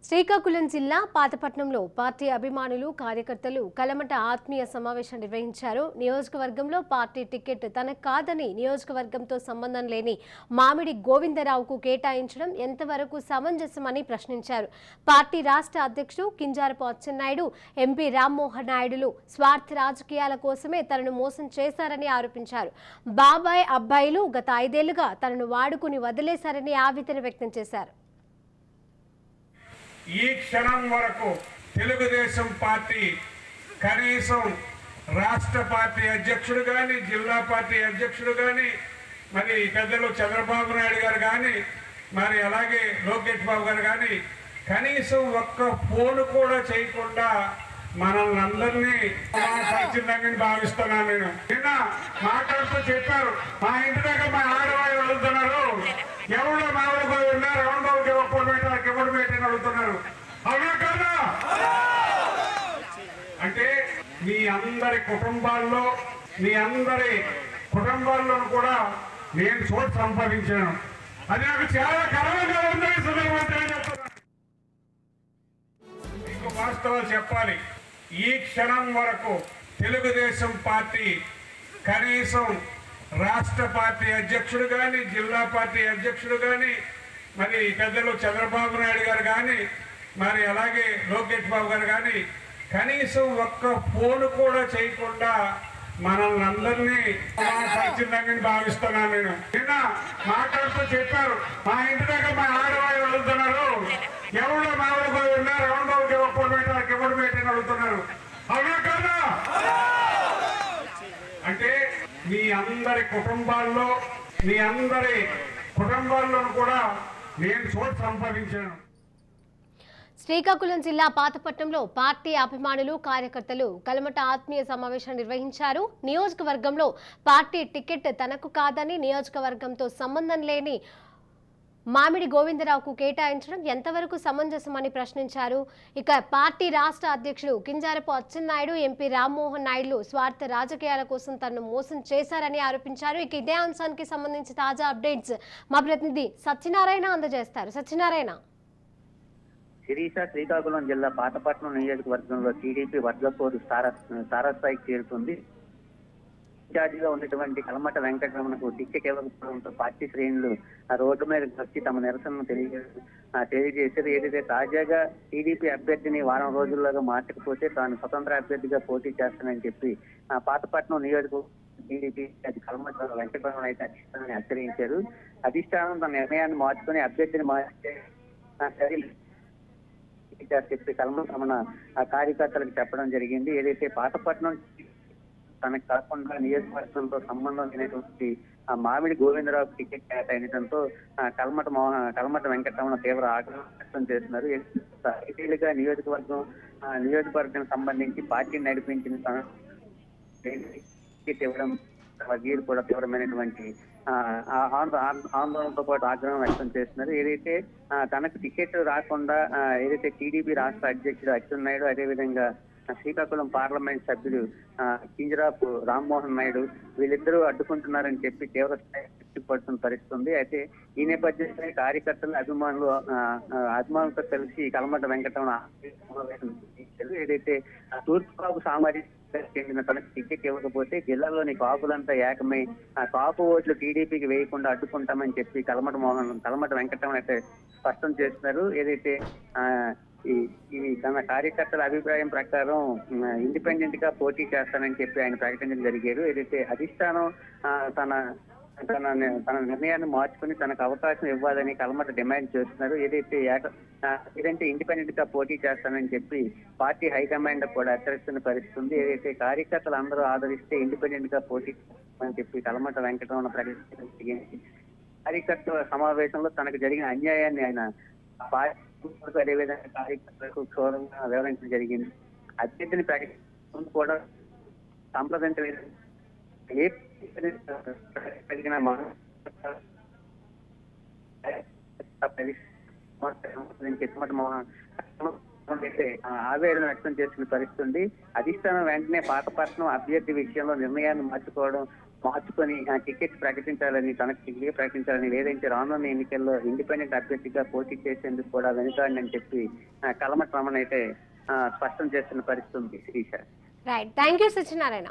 శ్రీకాకుళం జిల్లా పాతపట్నంలో పార్టీ అభిమానులు కార్యకర్తలు కలమట ఆత్మీయ సమావేశం నిర్వహించారు. నియోజకవర్గంలో పార్టీ టికెట్ తనకు కాదని నియోజకవర్గంతో సంబంధం లేని మామిడి గోవిందరావుకు కేటాయించడం ఎంతవరకు సమంజసమని ప్రశ్నించారు. పార్టీ రాష్ట్ర అధ్యక్షుడు కింజారపు అచ్చెన్నాయుడు, ఎంపీ రామ్మోహన్ నాయుడులు స్వార్థ రాజకీయాల కోసమే తనను మోసం చేశారని ఆరోపించారు. బాబాయ్ అబ్బాయిలు గత 5 ఏళ్లుగా తనను వాడుకుని వదిలేశారని ఆవేదన వ్యక్తం చేశారు. ఈ క్షణం వరకు తెలుగుదేశం పార్టీ కనీసం రాష్ట్ర పార్టీ అధ్యక్షుడు కానీ, జిల్లా పార్టీ అధ్యక్షుడు కానీ, మరి పెద్దలు చంద్రబాబు నాయుడు గారు కానీ, మరి అలాగే లోకేష్ బాబు గారు కానీ కనీసం ఒక్క ఫోన్ కూడా చేయకుండా మనల్ని అందరినీ పరిచిందని భావిస్తున్నాను. నేను నిన్న మాట్లాడుతూ చెప్పారు, మా ఇంటి దగ్గర మా ఆడవాళ్ళు అడుగుతున్నారు, ఎవరో మామిడి ఉన్నారు, రౌండ్ బాబుకి ఒక్కడు పెట్టారు, ఎవరు పెట్టని అడుగుతున్నారు. అవునా కదా? అంటే మీ అందరి కుటుంబాల్లో కూడా నేను చోటు సంపాదించాను. అది నాకు చాలా గర్వంగా ఉందని సుధీర్ చెప్తున్నాను. మీకు వాస్తవాలు చెప్పాలి. ఈ క్షణం వరకు తెలుగుదేశం పార్టీ కనీసం రాష్ట్ర పార్టీ అధ్యక్షుడు కానీ, జిల్లా పార్టీ అధ్యక్షుడు కానీ, మరి పెద్దలు చంద్రబాబు నాయుడు గారు కానీ, మరి అలాగే లోకేష్ బాబు గారు కానీ కనీసం ఒక్క ఫోన్ కూడా చేయకుండా మనల్ని అందరినీ పరిచిందని భావిస్తున్నాను. నేను నిన్న మాట్లాడుతూ చెప్పారు, మా ఇంటి దగ్గర మా ఆడవాళ్ళు అడుగుతున్నారు, ఎవరో మామిడి ఉన్నారు, రౌండ్ బాబుకి ఒక్కడు పెట్టారు, ఎవరు పెట్టని అడుగుతున్నారు. అవునా కదా? అంటే మీ అందరి కుటుంబాల్లో కూడా నేను చోటు సంపాదించాను. శ్రీకాకుళం జిల్లా పాతపట్నంలో పార్టీ అభిమానులు కార్యకర్తలు కలమట ఆత్మీయ సమావేశం నిర్వహించారు. నియోజకవర్గంలో పార్టీ టికెట్ తనకు కాదని నియోజకవర్గంతో సంబంధం లేని మామిడి గోవిందరావుకు కేటాయించడం ఎంతవరకు సమంజసమని ప్రశ్నించారు. ఇక పార్టీ రాష్ట్ర అధ్యక్షుడు కింజారపు అచ్చెన్నాయుడు, ఎంపీ రామ్మోహన్ నాయుడులు స్వార్థ రాజకీయాల కోసం తనను మోసం చేశారని ఆరోపించారు. ఇక ఇదే అంశానికి సంబంధించి తాజా అప్డేట్స్ మా ప్రతినిధి సత్యనారాయణ అందజేస్తారు. సత్యనారాయణ. శిరీష, శ్రీకాకుళం జిల్లా పాతపట్నం నియోజకవర్గంలో టీడీపీ వర్గపోరు తారస్థాయికి చేరుకుంది. ఇన్ఛార్జిగా ఉన్నటువంటి కలమట వెంకటరమణకు టికెట్ ఇవ్వకపోవడంతో పార్టీ శ్రేణులు రోడ్డు మీద వచ్చి తమ నిరసనను తెలియజేశారు. ఏదైతే తాజాగా టీడీపీ అభ్యర్థిని వారం రోజుల్లోగా మార్చకపోతే తాను స్వతంత్ర అభ్యర్థిగా పోటీ చేస్తానని చెప్పి పాతపట్నం నియోజకవర్గం టీడీపీ కలమట వెంకటరమణ అయితే అధిష్టానాన్ని హెచ్చరించారు. అధిష్టానం తన నిర్ణయాన్ని మార్చుకుని అభ్యర్థిని మార్చే చెప్పి కలమట రమణ కార్యకర్తలకు చెప్పడం జరిగింది. ఏదైతే పాతపట్నం తనకు కాకుండా నియోజకవర్గంతో సంబంధం లేనటువంటి మామిడి గోవిందరావు టికెట్ కేటాయించడంతో కలమట వెంకటరమణ తీవ్ర ఆగ్రహం వ్యక్తం చేస్తున్నారు. 5 ఏళ్లుగా నియోజకవర్గానికి సంబంధించి పార్టీని నడిపించిన టికెట్ ఇవ్వడం వీరు కూడా తీవ్రమైనటువంటి ఆందోళనతో పాటు ఆగ్రహం వ్యక్తం చేస్తున్నారు. ఏదైతే తనకు టికెట్ రాకుండా ఏదైతే టీడీపీ రాష్ట్ర అధ్యక్షుడు అచ్చెన్నాయుడు, అదేవిధంగా శ్రీకాకుళం పార్లమెంట్ సభ్యుడు కింజరాపు రామ్మోహన్ నాయుడు వీళ్ళిద్దరూ అడ్డుకుంటున్నారని చెప్పి తీవ్ర స్థాయి పడుతున్న పరిస్థితుంది. అయితే ఈ నేపథ్యంలో కార్యకర్తలు అభిమానులతో కలిసి కలమట వెంకటరమణ సమావేశం ఏదైతే తూర్పుబాబు సామాజిక చెందిన తనకు టికెట్ ఇవ్వకపోతే జిల్లాలోని కాపులంతా ఏకమై కాపు ఓట్లు టీడీపీకి వేయకుండా అడ్డుకుంటామని చెప్పి కలమట వెంకటరమణ అయితే స్పష్టం చేస్తున్నారు. ఏదైతే ఇవి తన కార్యకర్తల అభిప్రాయం ప్రకారం ఇండిపెండెంట్ గా పోటీ చేస్తానని చెప్పి ఆయన ప్రకటించడం జరిగారు. ఏదైతే అధిష్టానం తన నిర్ణయాన్ని మార్చుకుని తనకు అవకాశం ఇవ్వాలని కలమట డిమాండ్ చేస్తున్నారు. ఏదైతే ఇండిపెండెంట్ గా పోటీ చేస్తానని చెప్పి పార్టీ హైకమాండ్ కూడా హెచ్చరిస్తున్న పరిస్థితి ఉంది. ఏదైతే కార్యకర్తలు అందరూ ఆదరిస్తే ఇండిపెండెంట్ గా పోటీ చేస్తామని చెప్పి కలమట వెంకటరమణ ప్రకటించడం జరిగింది. కార్యకర్తల సమావేశంలో తనకు జరిగిన అన్యాయాన్ని ఆయన పార్టీ అదేవిధంగా కార్యకర్తలకు క్షోభంగా వివరించడం జరిగింది. అభ్యర్థిని ప్రకటించడం కూడా సంప్రదించలేదు. ఆవేదన వ్యక్తం చేసిన పరిస్థితి ఉంది. అధిష్టానం వెంటనే పాతపట్నం అభ్యర్థి విషయంలో నిర్ణయాన్ని మార్చుకోవడం మార్చుకొని టికెట్ ప్రకటించాలని, తనకు టికెట్ ప్రకటించాలని, లేదంటే రానున్న ఎన్నికల్లో ఇండిపెండెంట్ అభ్యర్థిగా పోటీ చేసేందుకు కూడా వెనుకాడని చెప్పి కలమటి రమణ అయితే స్పష్టం చేస్తున్న పరిస్థితి ఉంది. Srisha. Right, thank you Satyanarayana.